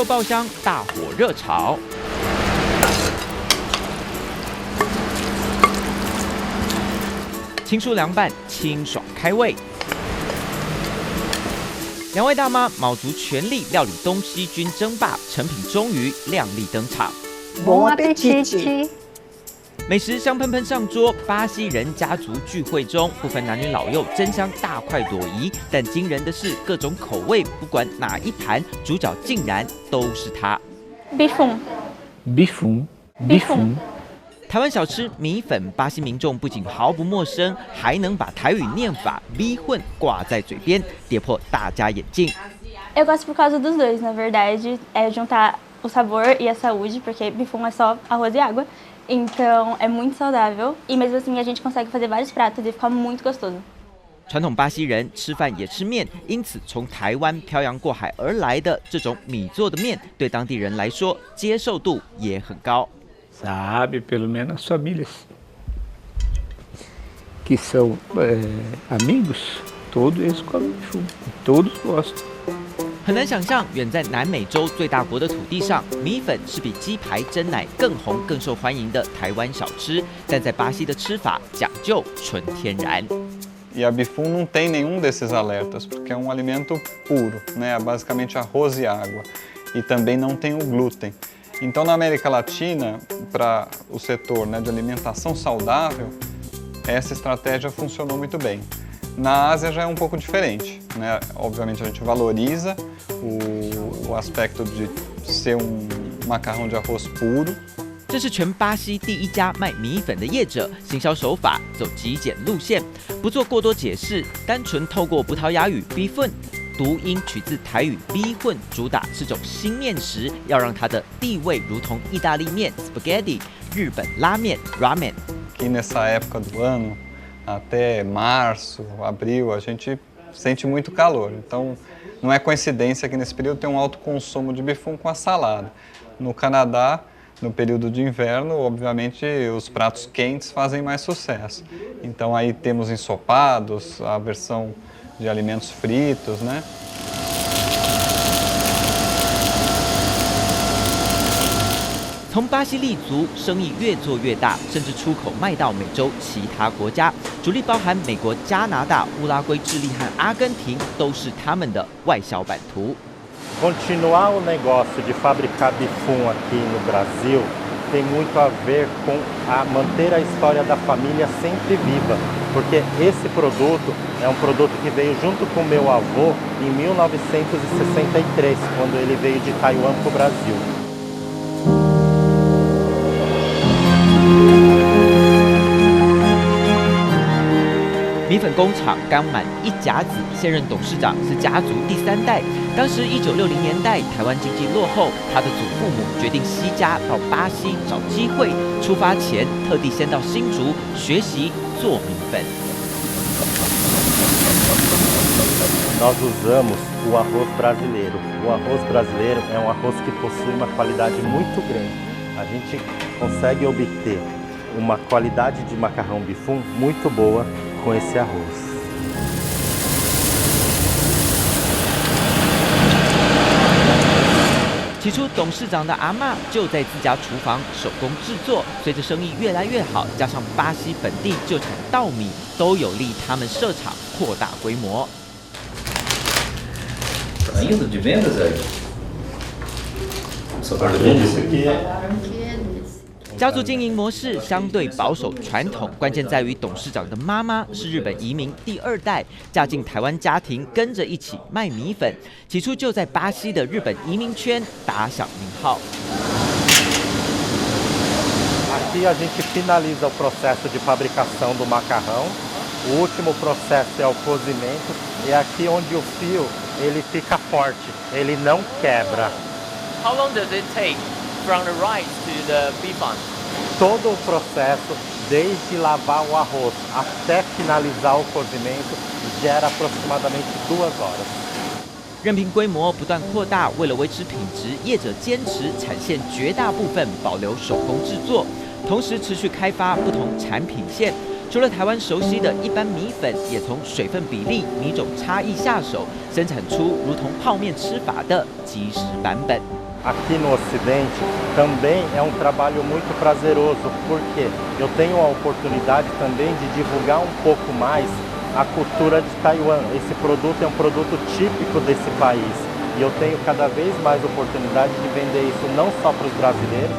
肉爆香，大火热炒。青蔬凉拌，清爽开胃。两位大妈卯足全力料理东西军争霸，成品终于亮丽登场。Bom apetite！美食香喷喷上桌，巴西人家族聚会中，不分男女老幼，争相大快朵颐。但惊人的是，各种口味，不管哪一盘，主角竟然都是他。Bifum。台湾小吃米粉，巴西民众不仅毫不陌生，还能把台语念法 “bi 混”挂在嘴边，跌破大家眼镜。Eu gosto por causa dos dois, na verdade, é juntar o sabor e a saúde, porque bifum é só arroz e água, então é muito saudável e mesmo assim a gente consegue fazer vários pratos e fica muito gostoso. 传统巴西人吃饭也吃面，因此从台湾漂洋过海而来的这种米做的面，对当地人来说接受度也很高。Sabe, pelo menos as famílias que são amigos, todos eles comem bifum, todos gostam. 很难想象，远在南美洲最大国的土地上，米粉是比鸡排、蒸奶更红、更受欢迎的台湾小吃。但在巴西的吃法讲究纯天然。E a bifum não tem nenhum desses alertas, porque é um alimento puro, né? É basicamente arroz e água. E também não tem o glúten. Então, na América Latina, para o setor, né, de alimentação saudável, essa estratégia funcionou muito bem. Na Ásia já é um pouco diferente, né? Obviamente a gente valoriza o aspecto de ser macarrão de arroz puro. 这是全巴西第一家卖米粉的业者，行销手法走极简路线，不做过多解释，单纯透过葡萄牙语 “bifun”。读音取自台语 “bi 混”，主打是种新面食，要让它的地位如同意大利面 （spaghetti）、日本拉面 （ramen）。Que nessa época do ano, até março, abril, a gente sente muito calor. Então, não é coincidência que nesse período tem um alto consumo de bifum com a salada. No Canadá, no período de inverno, obviamente, os pratos quentes fazem mais sucesso. Então, aí temos ensopados, a versão de alimentos fritos, né? 从巴西立足，生意越做越大，甚至出口卖到美洲其他国家，主力包含美国、加拿大、乌拉圭、智利和阿根廷，都是他们的外销版图。Continuar o negócio de fabricar bifum aqui no Brasil tem muito a ver com manter a história da família sempre viva, porque esse produto é um produto que veio junto com meu avô em 1963, quando ele veio de Taiwan para o Brasil. 米粉工厂刚满一甲子，现任董事长是家族第3代。当时1960年代，台湾经济落后，他的祖父母决定西家到巴西找机会。出发前，特地先到新竹学习做米粉。Nós usamos o arroz brasileiro. O arroz brasileiro é um arroz que possui uma qualidade muito grande. A gente consegue obter uma qualidade de macarrão bifum muito boa com esse arroz. 起初，董事长的阿嬷就在自家厨房手工制作。随着生意越来越好，加上巴西本地就产稻米，都有利他们设厂扩大规模。Indo de vendas aí? O sabor da venda? 家族经营模式相对保守传统，关键在于董事长的妈妈是日本移民第2代，嫁进台湾家庭，跟着一起卖米粉。起初就在巴西的日本移民圈打响名号。Aqui a gente finaliza o processo de fabricação do macarrão. O último processo é o cozimento. É aqui onde o fio ele fica forte, ele não quebra. How long does it take from the rice to the bifum? Todo o processo, desde lavar o arroz até finalizar o cozimento, gera aproximadamente 2 horas. 任凭规模不断扩大，为了维持品质，业者坚持产线绝大部分保留手工制作，同时持续开发不同产品线。除了台湾熟悉的一般米粉，也从水分比例、米种差异下手，生产出如同泡面吃法的即食版本。aqui no Ocidente também é um trabalho muito prazeroso, porque eu tenho a oportunidade também de divulgar um pouco mais a cultura de Taiwan. Esse produto é um produto típico desse país e eu tenho cada vez mais oportunidade de vender isso não só para os brasileiros.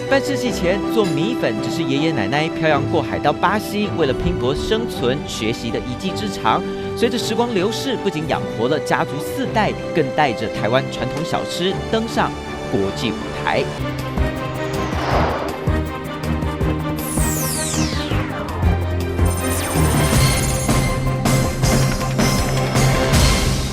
半世纪前，做米粉只是爷爷奶奶漂洋过海到巴西，为了拼搏生存学习的一技之长。随着时光流逝，不仅养活了家族4代，更带着台湾传统小吃登上国际舞台。